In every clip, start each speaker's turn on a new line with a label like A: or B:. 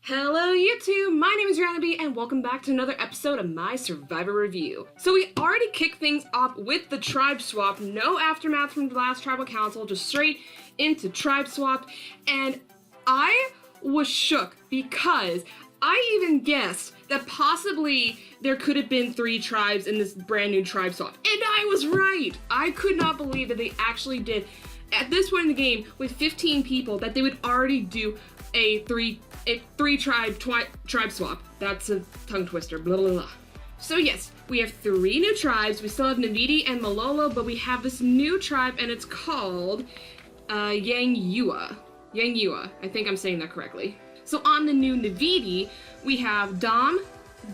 A: Hello YouTube, my name is rhianaB and welcome back to another episode of my Survivor Review. So we already kicked things off with the tribe swap, no aftermath from the last tribal council, just straight into tribe swap, and I was shook because I even guessed that possibly there could have been 3 tribes in this brand new tribe swap, and I was right! I could not believe that they actually did, at this point in the game, with 15 people, that they would already do a three tribe swap. That's a tongue twister, blah blah blah. So yes, we have 3 new tribes. We still have nviidi and Malolo, but we have this new tribe and it's called Yangyua. Yangyua, I think I'm saying that correctly. So on the new nviidi, we have Dom,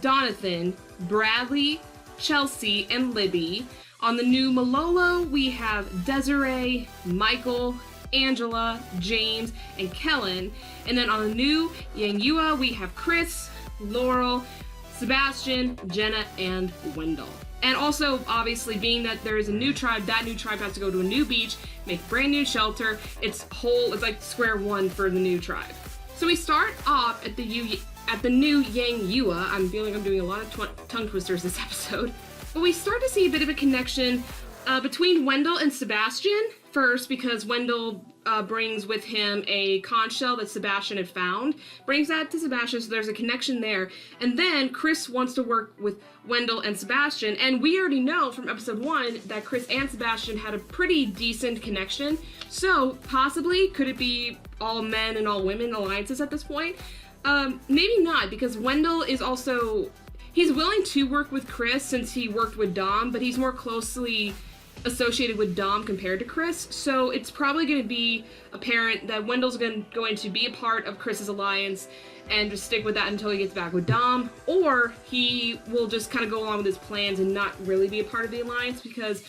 A: Donathan, Bradley, Chelsea, and Libby. On the new Malolo, we have Desiree, Michael, Angela, James, and Kellen. And then on the new Yangyua, we have Chris, Laurel, Sebastian, Jenna, and Wendell. And also, obviously, being that there is a new tribe, that new tribe has to go to a new beach, make brand new shelter. It's like square one for the new tribe. So we start off at the new Yangyua. I'm feeling I'm doing a lot of tongue twisters this episode. But we start to see a bit of a connection between Wendell and Sebastian. First, because Wendell brings with him a conch shell that Sebastian had found, brings that to Sebastian, so there's a connection there. And then Chris wants to work with Wendell and Sebastian, and we already know from episode 1 that Chris and Sebastian had a pretty decent connection. So possibly, could it be all men and all women alliances at this point? Maybe not, because Wendell is also, he's willing to work with Chris since he worked with Dom, but he's more closely associated with Dom compared to Chris, so it's probably going to be apparent that Wendell's going to be a part of Chris's alliance and just stick with that until he gets back with Dom, or he will just kind of go along with his plans and not really be a part of the alliance because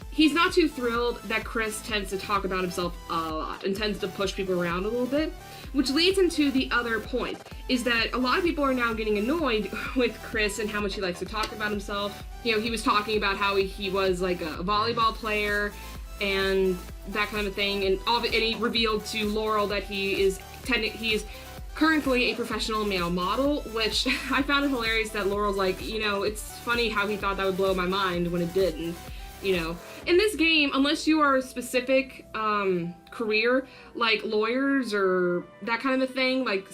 A: he's not too thrilled that Chris tends to talk about himself a lot and tends to push people around a little bit. Which leads into the other point, is that a lot of people are now getting annoyed with Chris and how much he likes to talk about himself. You know, he was talking about how he was like a volleyball player and that kind of thing, and he revealed to Laurel that he is currently a professional male model, which I found it hilarious that Laurel's like, you know, it's funny how he thought that would blow my mind when it didn't. You know, in this game, unless you are a specific career, like lawyers or that kind of a thing, like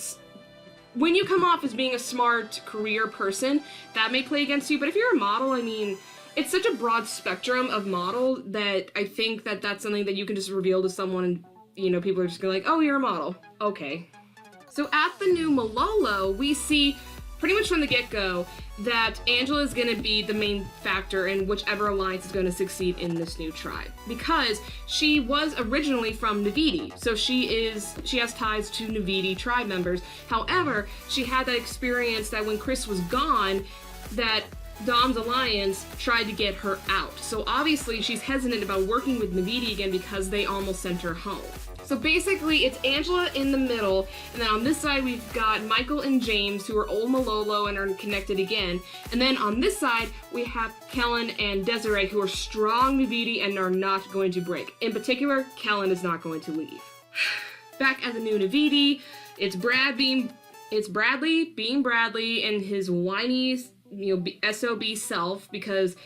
A: when you come off as being a smart career person, that may play against you. But if you're a model, I mean, it's such a broad spectrum of model that I think that that's something that you can just reveal to someone and, you know, people are just gonna like, oh, you're a model. Okay. So at the new Malolo, we see pretty much from the get-go that Angela is going to be the main factor in whichever alliance is going to succeed in this new tribe, because she was originally from nviidi, so she has ties to nviidi tribe members. However, she had that experience that when Chris was gone, that Dom's alliance tried to get her out. So obviously she's hesitant about working with nviidi again because they almost sent her home. So basically, it's Angela in the middle, and then on this side we've got Michael and James, who are old Malolo and are connected again. And then on this side, we have Kellen and Desiree, who are strong nviidi and are not going to break. In particular, Kellen is not going to leave. Back at the new nviidi, it's Bradley being Bradley and his whiny, you know, SOB self, because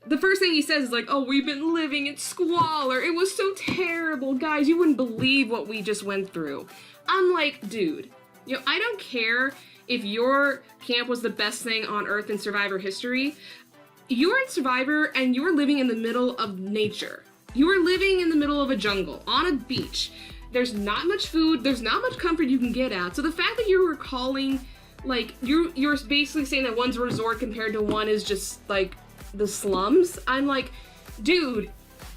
A: the first thing he says is like, oh, we've been living in squalor. It was so terrible. Guys, you wouldn't believe what we just went through. I'm like, dude, you know, I don't care if your camp was the best thing on Earth in Survivor history. You're in Survivor and you're living in the middle of nature. You are living in the middle of a jungle, on a beach. There's not much food. There's not much comfort you can get at. So the fact that you're recalling, like, you're basically saying that one's a resort compared to one is just, like, the slums, I'm like, dude,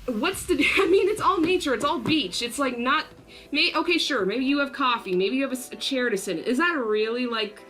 A: what's the, I mean, it's all nature, it's all beach, it's like not, okay, sure, maybe you have coffee, maybe you have a chair to sit in. Is that really like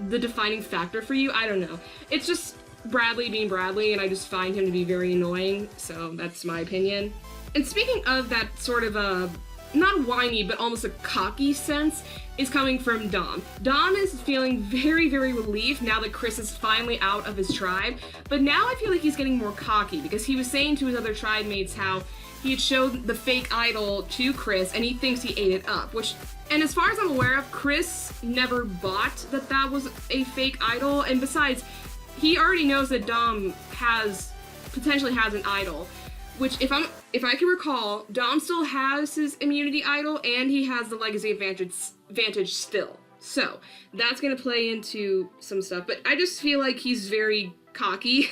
A: the defining factor for you? I don't know. It's just Bradley being Bradley, and I just find him to be very annoying, so that's my opinion. And speaking of that sort of a, not whiny, but almost a cocky sense, is coming from Dom. Dom is feeling very, very relieved now that Chris is finally out of his tribe, but now I feel like he's getting more cocky because he was saying to his other tribe mates how he had showed the fake idol to Chris and he thinks he ate it up, which And as far as I'm aware of, Chris never bought that was a fake idol, and besides, he already knows that Dom potentially has an idol, which if I can recall, Dom still has his immunity idol and he has the legacy advantage still. So that's gonna play into some stuff, but I just feel like he's very cocky.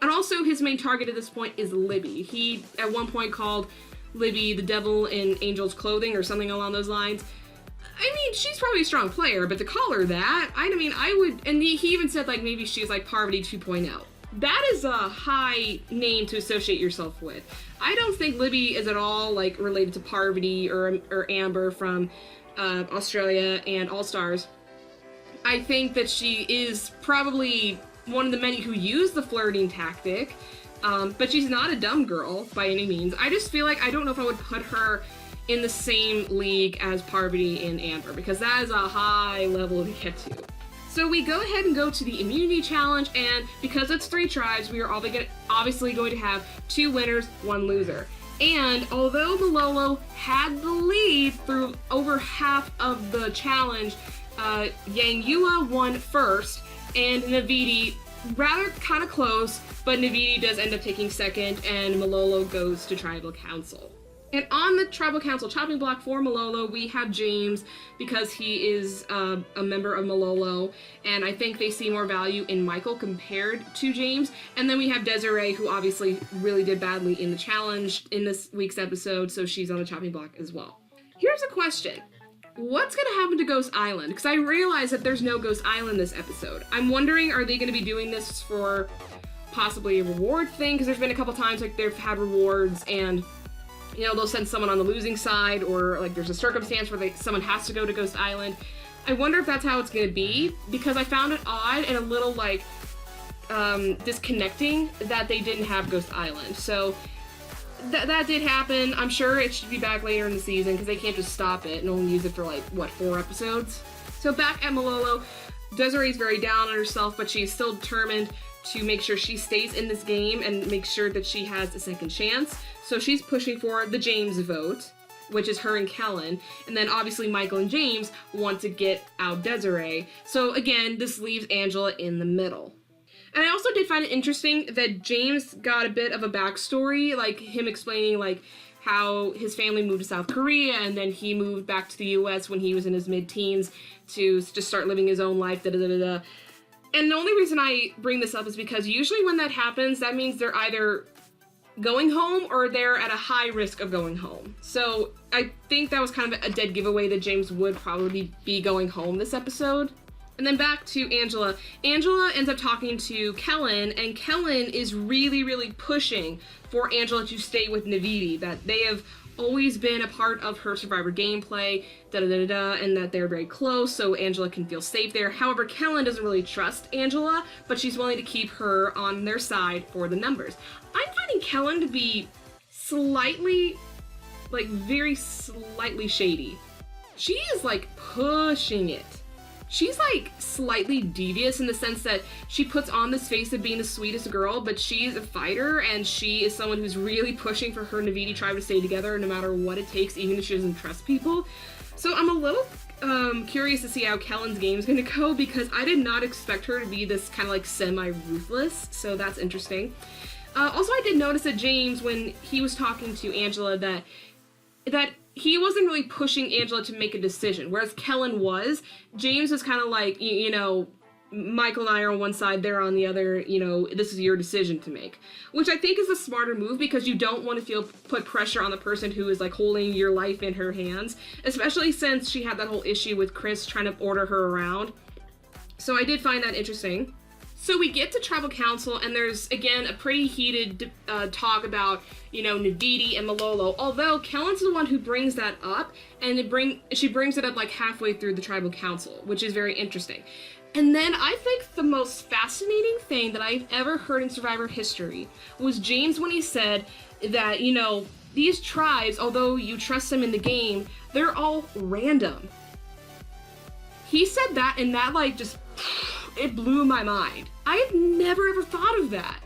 A: And also his main target at this point is Libby. He at one point called Libby the devil in angel's clothing or something along those lines. I mean, she's probably a strong player, but to call her that, I mean, I would, and he even said like maybe she's like Parvati 2.0. That is a high name to associate yourself with. I don't think Libby is at all like related to Parvati or Amber from Australia and All Stars. I think that she is probably one of the many who use the flirting tactic, but she's not a dumb girl by any means. I just feel like I don't know if I would put her in the same league as Parvati and Amber, because that is a high level to get to. So we go ahead and go to the immunity challenge, and because it's 3 tribes, we are obviously going to have 2 winners, 1 loser. And although Malolo had the lead through over half of the challenge, Yang Yua won first, and Navidi rather kind of close, but Navidi does end up taking second, and Malolo goes to tribal council. And on the tribal council chopping block for Malolo, we have James, because he is a member of Malolo, and I think they see more value in Michael compared to James. And then we have Desiree, who obviously really did badly in the challenge in this week's episode, so she's on the chopping block as well. Here's a question. What's gonna happen to Ghost Island? Because I realize that there's no Ghost Island this episode. I'm wondering, are they gonna be doing this for possibly a reward thing? Because there's been a couple times like they've had rewards and you know, they'll send someone on the losing side, or like there's a circumstance where someone has to go to Ghost Island. I wonder if that's how it's gonna be, because I found it odd and a little like disconnecting that they didn't have Ghost Island. So that did happen. I'm sure it should be back later in the season, because they can't just stop it and only use it for like, what, 4 episodes? So back at Malolo, Desiree's very down on herself, but she's still determined to make sure she stays in this game and make sure that she has a second chance. So she's pushing for the James vote, which is her and Kellen. And then obviously Michael and James want to get out Desiree. So again, this leaves Angela in the middle. And I also did find it interesting that James got a bit of a backstory, like him explaining like how his family moved to South Korea and then he moved back to the US when he was in his mid-teens to just start living his own life, da-da-da-da. And the only reason I bring this up is because usually when that happens, that means they're either going home or they're at a high risk of going home. So I think that was kind of a dead giveaway that James would probably be going home this episode. And then back to Angela. Angela ends up talking to Kellen, and Kellen is really, really pushing for Angela to stay with Navidi, that they have always been a part of her Survivor gameplay, da-da-da-da, and that they're very close, so Angela can feel safe there. However, Kellen doesn't really trust Angela, but she's willing to keep her on their side for the numbers. I'm finding Kellen to be slightly, like, very slightly shady. She is, like, pushing it. She's, like, slightly devious in the sense that she puts on this face of being the sweetest girl, but she's a fighter, and she is someone who's really pushing for her Navidi tribe to stay together no matter what it takes, even if she doesn't trust people. So I'm a little curious to see how Kellen's game's gonna go, because I did not expect her to be this kind of, like, semi-ruthless, so that's interesting. Also, I did notice that James, when he was talking to Angela, that he wasn't really pushing Angela to make a decision, whereas Kellen was. James was kind of like, you know, Michael and I are on one side, they're on the other, you know, this is your decision to make. Which I think is a smarter move, because you don't want to put pressure on the person who is, like, holding your life in her hands, especially since she had that whole issue with Chris trying to order her around. So I did find that interesting. So we get to tribal council, and there's, again, a pretty heated talk about, you know, Navidi and Malolo, although Kellen's the one who brings that up, and she brings it up, like, halfway through the tribal council, which is very interesting. And then I think the most fascinating thing that I've ever heard in Survivor history was James when he said that, you know, these tribes, although you trust them in the game, they're all random. He said that, and that, like, just... it blew my mind. I have never ever thought of that.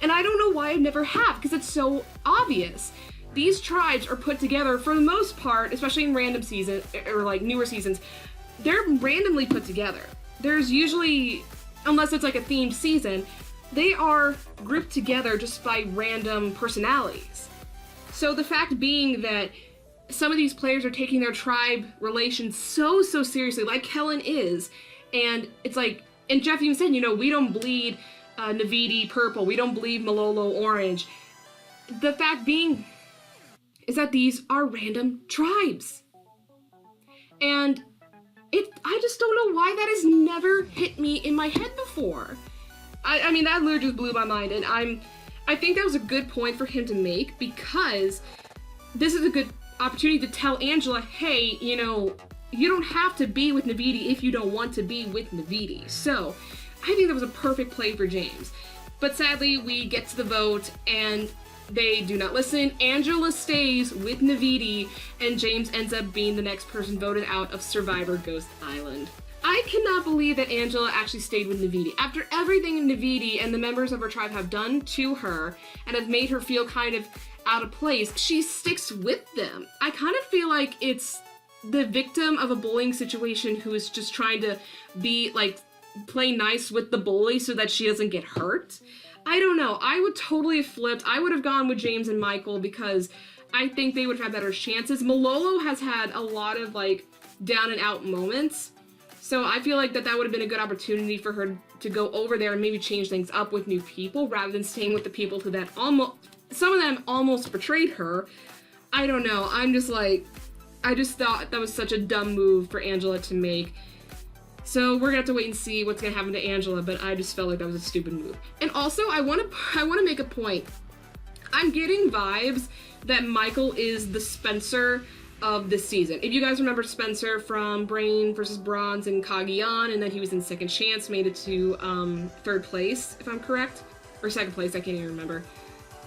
A: And I don't know why I never have, because it's so obvious. these tribes are put together for the most part, especially in random season or like newer seasons, they're randomly put together. There's usually, unless it's like a themed season, they are grouped together just by random personalities. So the fact being that some of these players are taking their tribe relations so seriously, like Kellen is, and it's like, and Jeff even said, you know, we don't bleed Navidi purple, we don't bleed Malolo orange. The fact being is that these are random tribes. And I just don't know why that has never hit me in my head before. I mean, that literally just blew my mind, and I think that was a good point for him to make, because this is a good opportunity to tell Angela, hey, you know, you don't have to be with Navidi if you don't want to be with Navidi. So I think that was a perfect play for James. But sadly, we get to the vote, and they do not listen. Angela stays with Navidi, and James ends up being the next person voted out of Survivor Ghost Island. I cannot believe that Angela actually stayed with Navidi. After everything Navidi and the members of her tribe have done to her and have made her feel kind of out of place, she sticks with them. I kind of feel like it's the victim of a bullying situation who is just trying to be like, play nice with the bully so that she doesn't get hurt. I don't know. I would totally have flipped. I would have gone with James and Michael because I think they would have had better chances. Malolo has had a lot of like down and out moments. So I feel like that would have been a good opportunity for her to go over there and maybe change things up with new people rather than staying with the people who that almost, some of them almost betrayed her. I don't know. I'm just like, I just thought that was such a dumb move for Angela to make. So we're gonna have to wait and see what's gonna happen to Angela, but I just felt like that was a stupid move. And also, I wanna make a point. I'm getting vibes that Michael is the Spencer of this season. If you guys remember Spencer from Brain versus Bronze and Cagayan, and then he was in Second Chance, made it to third place, if I'm correct, or second place, I can't even remember.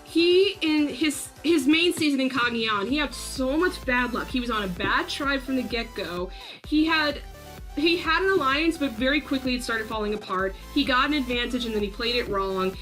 A: He, in his main season in Cagayan, he had so much bad luck. He was on a bad tribe from the get-go. He had an alliance, but very quickly it started falling apart. He got an advantage and then he played it wrong.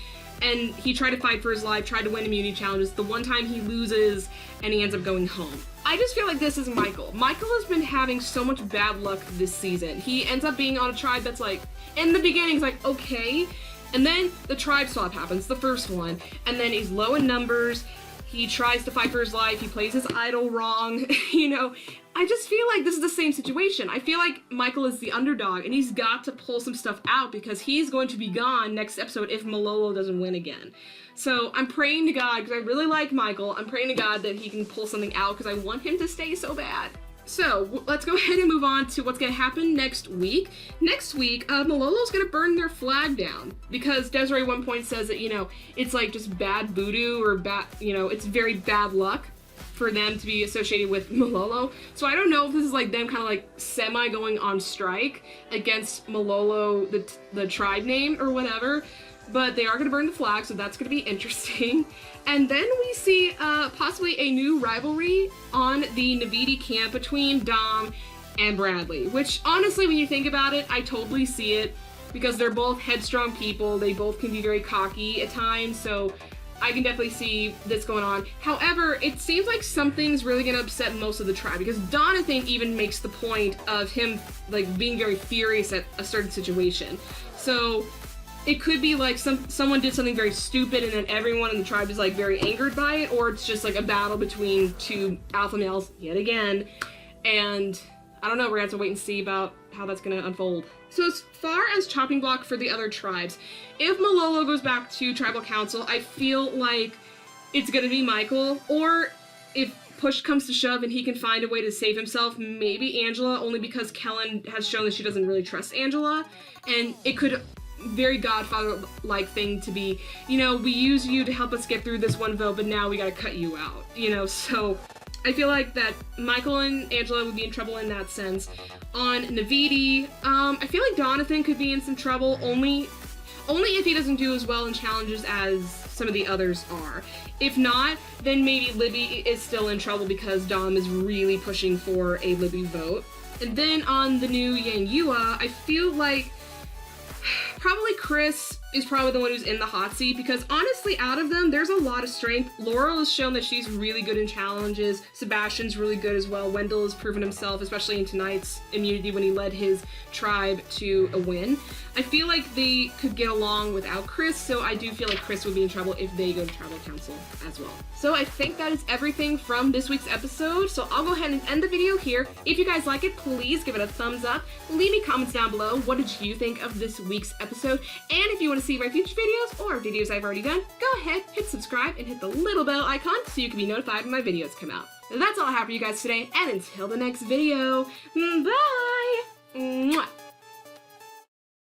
A: And he tried to fight for his life, tried to win immunity challenges. The one time he loses and he ends up going home. I just feel like this is Michael. Michael has been having so much bad luck this season. He ends up being on a tribe that's like, in the beginning, it's like, okay. And then the tribe swap happens, the first one. And then he's low in numbers. He tries to fight for his life. He plays his idol wrong, you know. I just feel like this is the same situation. I feel like Michael is the underdog, and he's got to pull some stuff out because he's going to be gone next episode if Malolo doesn't win again. So I'm praying to God, because I really like Michael, I'm praying to God that he can pull something out because I want him to stay so bad. So let's go ahead and move on to what's going to happen next week. Next week, Malolo's going to burn their flag down because Desiree at one point says that, you know, it's like just bad voodoo or bad, you know, it's very bad luck for them to be associated with Malolo. So I don't know if this is like them kind of like semi going on strike against Malolo, the tribe name or whatever, but they are going to burn the flag, so that's going to be interesting. And then we see possibly a new rivalry on the Navidi camp between Dom and Bradley, which honestly, when you think about it, I totally see it because they're both headstrong people. They both can be very cocky at times, so I can definitely see this going on. However, it seems like something's really going to upset most of the tribe because Don, I think, even makes the point of him like being very furious at a certain situation. So it could be like someone did something very stupid and then everyone in the tribe is like very angered by it, or it's just like a battle between two alpha males yet again. And I don't know, we're gonna have to wait and see about how that's gonna unfold. So as far as chopping block for the other tribes, if Malolo goes back to tribal council, I feel like it's gonna be Michael, or if push comes to shove and he can find a way to save himself, maybe Angela, only because Kellen has shown that she doesn't really trust Angela, and it could very Godfather-like thing to be, you know, we use you to help us get through this one vote, but now we gotta cut you out, you know. So I feel like that Michael and Angela would be in trouble in that sense. On Navidi, I feel like Donathan could be in some trouble, only if he doesn't do as well in challenges as some of the others are. If not, then maybe Libby is still in trouble because Dom is really pushing for a Libby vote. And then on the new Yang Yua, I feel like probably Chris is probably the one who's in the hot seat, because honestly, out of them, there's a lot of strength. Laurel has shown that she's really good in challenges. Sebastian's really good as well. Wendell has proven himself, especially in tonight's immunity when he led his tribe to a win. I feel like they could get along without Chris, so I do feel like Chris would be in trouble if they go to tribal council as well. So I think that is everything from this week's episode, so I'll go ahead and end the video here. If you guys like it, please give it a thumbs up. Leave me comments down below. What did you think of this week's episode? And if you want to see my future videos or videos I've already done, go ahead, hit subscribe, and hit the little bell icon so you can be notified when my videos come out. That's all I have for you guys today, and until the next video, bye! Mwah.